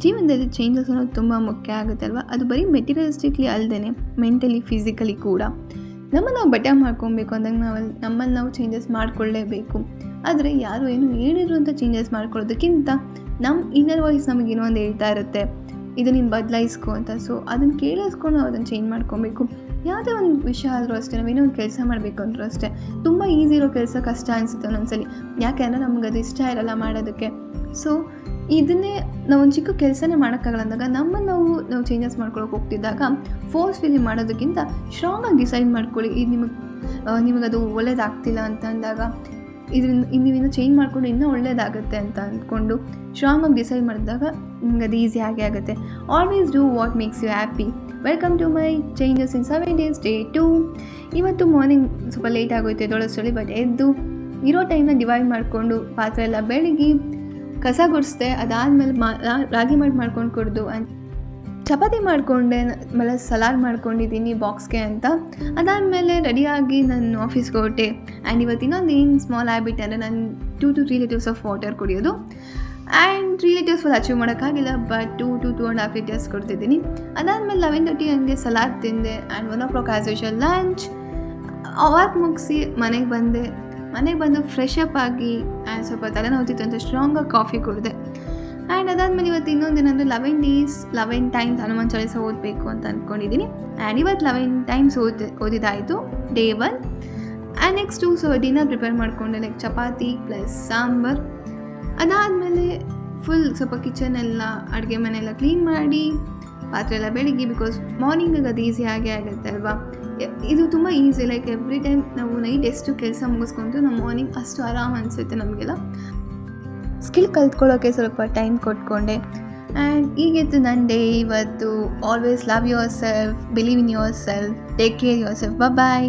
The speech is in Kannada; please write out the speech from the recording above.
ಜೀವನದಲ್ಲಿ ಚೇಂಜಸ್ ಅನ್ನೋದು ತುಂಬ ಮುಖ್ಯ ಆಗುತ್ತೆ ಅಲ್ವಾ. ಅದು ಬರೀ ಮೆಟೀರಿಯಲಿಸ್ಟಿಕ್ಲಿ ಅಲ್ಲದೇ ಮೆಂಟಲಿ ಫಿಸಿಕಲಿ ಕೂಡ ನಮ್ಮನ್ನು ನಾವು ಬೆಟರ್ ಮಾಡ್ಕೊಬೇಕು ಅಂದಾಗ ನಮ್ಮನ್ನು ನಾವು ಚೇಂಜಸ್ ಮಾಡಿಕೊಳ್ಳೇಬೇಕು. ಆದರೆ ಯಾರು ಏನು ಹೇಳಿದ್ರು ಅಂತ ಚೇಂಜಸ್ ಮಾಡ್ಕೊಳ್ಳೋದಕ್ಕಿಂತ ನಮ್ಮ ಇನ್ನರ್ ವಾಯ್ಸ್ ನಮಗೇನೋ ಒಂದು ಹೇಳ್ತಾ ಇರುತ್ತೆ, ಇದು ನೀನು ಬದಲಾಯಿಸ್ಕೊ ಅಂತ. ಸೊ ಅದನ್ನು ಕೇಳಿಸ್ಕೊಂಡು ನಾವು ಅದನ್ನು ಚೇಂಜ್ ಮಾಡ್ಕೊಬೇಕು. ಯಾವುದೇ ಒಂದು ವಿಷಯ ಆದರೂ ಅಷ್ಟೇ, ನಾವೇನೋ ಒಂದು ಕೆಲಸ ಮಾಡಬೇಕು ಅಂದರೂ ಅಷ್ಟೇ, ತುಂಬ ಈಸಿ ಇರೋ ಕೆಲಸ ಕಷ್ಟ ಅನಿಸುತ್ತೆ ಒಂದೊಂದ್ಸಲಿ, ಯಾಕೆಂದರೆ ನಮ್ಗೆ ಅದು ಇಷ್ಟ ಇರಲ್ಲ ಮಾಡೋದಕ್ಕೆ. ಸೊ ಇದನ್ನೇ ನಾವು ಒಂದು ಚಿಕ್ಕ ಕೆಲಸನೇ ಮಾಡೋಕ್ಕಾಗಲ್ಲ ಅಂದಾಗ ನಮ್ಮನ್ನು ನಾವು ಚೇಂಜಸ್ ಮಾಡ್ಕೊಳಕ್ಕೆ ಹೋಗ್ತಿದ್ದಾಗ ಫೋರ್ಸ್ಫುಲಿ ಮಾಡೋದಕ್ಕಿಂತ ಸ್ಟ್ರಾಂಗಾಗಿ ಡಿಸೈಡ್ ಮಾಡ್ಕೊಳ್ಳಿ. ಇದು ನಿಮಗದು ಒಳ್ಳೇದಾಗ್ತಿಲ್ಲ ಅಂತ ಅಂದಾಗ ಇದರಿಂದ ನೀವಿನ್ನೂ ಚೇಂಜ್ ಮಾಡಿಕೊಂಡು ಇನ್ನೂ ಒಳ್ಳೇದಾಗುತ್ತೆ ಅಂತ ಅಂದ್ಕೊಂಡು ಸ್ಟ್ರಾಂಗಾಗಿ ಡಿಸೈಡ್ ಮಾಡಿದಾಗ ನಿಮ್ಗೆ ಅದು ಈಸಿ ಆಗುತ್ತೆ. Always do what makes you happy. Welcome to my changes in 7 days day 2. ಇವತ್ತು ಮಾರ್ನಿಂಗ್ ಸ್ವಲ್ಪ ಲೇಟ್ ಆಗೋಯ್ತು ಎದ್ದೊಳಷ್ಟರಲ್ಲಿ, ಬಟ್ ಎದ್ದು ಇರೋ ಟೈಮ್ನ ಡಿವೈಡ್ ಮಾಡಿಕೊಂಡು ಪಾತ್ರೆ ಎಲ್ಲ ಬೆಳಗಿ ಕಸ ಗುಡಿಸ್ದೆ. ಅದಾದಮೇಲೆ ರಾಗಿ ಮಾಡ್ಕೊಂಡು ಕುಡಿದು ಚಪಾತಿ ಮಾಡಿಕೊಂಡೆ, ಆಮೇಲೆ ಸಲಾಡ್ ಮಾಡ್ಕೊಂಡಿದ್ದೀನಿ ಬಾಕ್ಸ್ಗೆ ಅಂತ. ಅದಾದಮೇಲೆ ರೆಡಿಯಾಗಿ ನಾನು ಆಫೀಸ್ಗೆ ಹೊರಟೆ. ಆ್ಯಂಡ್ ಇವತ್ತು ಇನ್ನೊಂದು ಏನು ಸ್ಮಾಲ್ ಹ್ಯಾಬಿಟ್ ಅಂದರೆ ನಾನು 2 to 3 liters ಆಫ್ ವಾಟರ್ ಕುಡಿಯೋದು. ಆ್ಯಂಡ್ 3 liters ಫುಲ್ ಅಚೀವ್ ಮಾಡೋಕ್ಕಾಗಿಲ್ಲ, ಬಟ್ 2 to 2.5 liters ಕೊಡ್ತಿದ್ದೀನಿ. ಅದಾದಮೇಲೆ 11:30 ಹಂಗೆ ಸಲಾಡ್ ತಿಂದೆ. And 1 o'clock as usual lunch. Work ಮುಗಿಸಿ ಮನೆಗೆ ಬಂದು ಫ್ರೆಶ್ ಅಪ್ ಆಗಿ ಆ್ಯಂಡ್ ಸ್ವಲ್ಪ ತಲೆನೋವ್ತಿತ್ತು ಅಂತ ಸ್ಟ್ರಾಂಗಾಗಿ ಕಾಫಿ ಕುಡಿದೆ. ಆ್ಯಂಡ್ ಅದಾದಮೇಲೆ ಇವತ್ತು ಇನ್ನೊಂದೇನೆಂದರೆ 11 days 11 times ಹನುಮಾನ್ ಚಾಲೀಸ ಓದಬೇಕು ಅಂತ ಅಂದ್ಕೊಂಡಿದ್ದೀನಿ. ಆ್ಯಂಡ್ ಇವತ್ತು 11 times ಓದಿದ್ದಾಯಿತು day 1. And next dinner prepare ಮಾಡಿಕೊಂಡೆ, ಲೈಕ್ ಚಪಾತಿ ಪ್ಲಸ್ ಸಾಂಬಾರ್. ಅದಾದಮೇಲೆ ಫುಲ್ ಸ್ವಲ್ಪ ಕಿಚನೆಲ್ಲ ಅಡುಗೆ ಮನೆಯೆಲ್ಲ ಕ್ಲೀನ್ ಮಾಡಿ ಪಾತ್ರೆ ಎಲ್ಲ ಬೆಳಗ್ಗೆ, ಬಿಕಾಸ್ ಮಾರ್ನಿಂಗಿಗೆ ಅದು ಈಸಿ ಆಗುತ್ತೆ ಅಲ್ವಾ. ಇದು ತುಂಬ ಈಸಿ, ಲೈಕ್ ಎವ್ರಿ ಟೈಮ್ ನಾವು ನೈಟ್ ಎಷ್ಟು ಕೆಲಸ ಮುಗಿಸ್ಕೊಂತು ನಮ್ಮ ಮಾರ್ನಿಂಗ್ ಅಷ್ಟು ಆರಾಮ ಅನಿಸುತ್ತೆ ನಮಗೆಲ್ಲ. ಸ್ಕಿಲ್ ಕಲ್ತ್ಕೊಳ್ಳೋಕ್ಕೆ ಸ್ವಲ್ಪ ಟೈಮ್ ಕೊಟ್ಕೊಂಡೆ. ಆ್ಯಂಡ್ ಈಗಿತ್ತು ನನ್ನ ಡೇ ಇವತ್ತು. Always love yourself, believe in yourself, take care yourself. Bye.